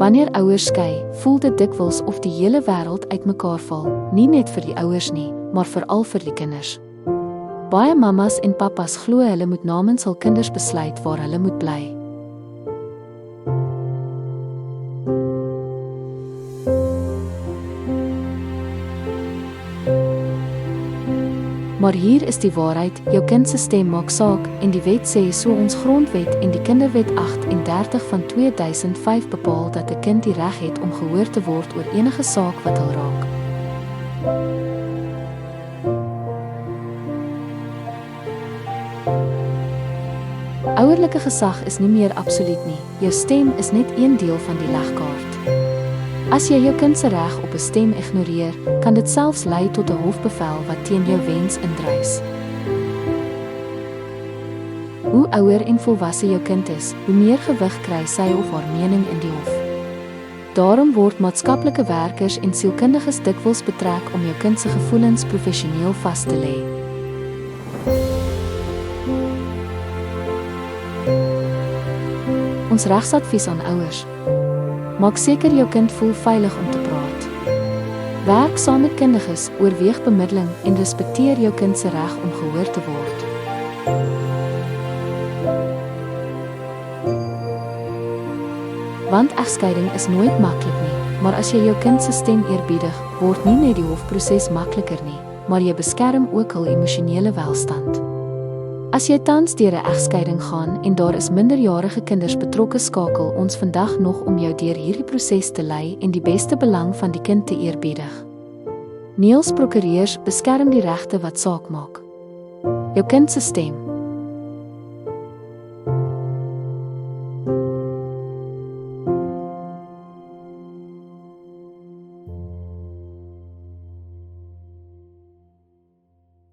Wanneer ouers skei, voel dit dikwels of die hele wêreld uitmekaar val, nie net vir die ouers nie, maar veral vir die kinders. Baie mammas en pappas glo hulle moet namens hul kinders besluit waar hulle moet bly. Maar hier is die waarheid, jou kind se stem maak saak en die wet sê so ons grondwet en die kinderwet 38 van 2005 bepaal dat 'n kind die reg het om gehoor te word oor enige saak wat hul raak. Ouerlike gesag is nie meer absoluut nie, jou stem is net een deel van die legkaart. As jy jou kind se reg op 'n stem ignoreer, kan dit selfs lei tot 'n hofbevel wat teen jou wens indrys. Hoe ouer en volwasse jou kind is, hoe meer gewig kry sy of haar mening in die hof. Daarom word maatskaplike werkers en sielkundiges dikwels betrek om jou kind se gevoelens professioneel vas te lê. Ons regsadvies aan ouers: maak seker jou kind voel veilig om te praat. Werk saam met kundiges, oorweeg bemiddeling en respekteer jou kind se reg om gehoor te word. Want egskeiding is nooit maklik nie, maar as jy jou kind se stem eerbiedig, word nie net die hofproses makliker nie, maar jy beskerm ook hul emosionele welstand. As jy tans deur 'n egskeiding gaan en daar is minderjarige kinders betrokke, skakel ons vandag nog om jou deur hierdie proses te lei en die beste belang van die kind te eerbiedig. Niels Prokureurs beskerm die regte wat saak maak. Jou kind se stem.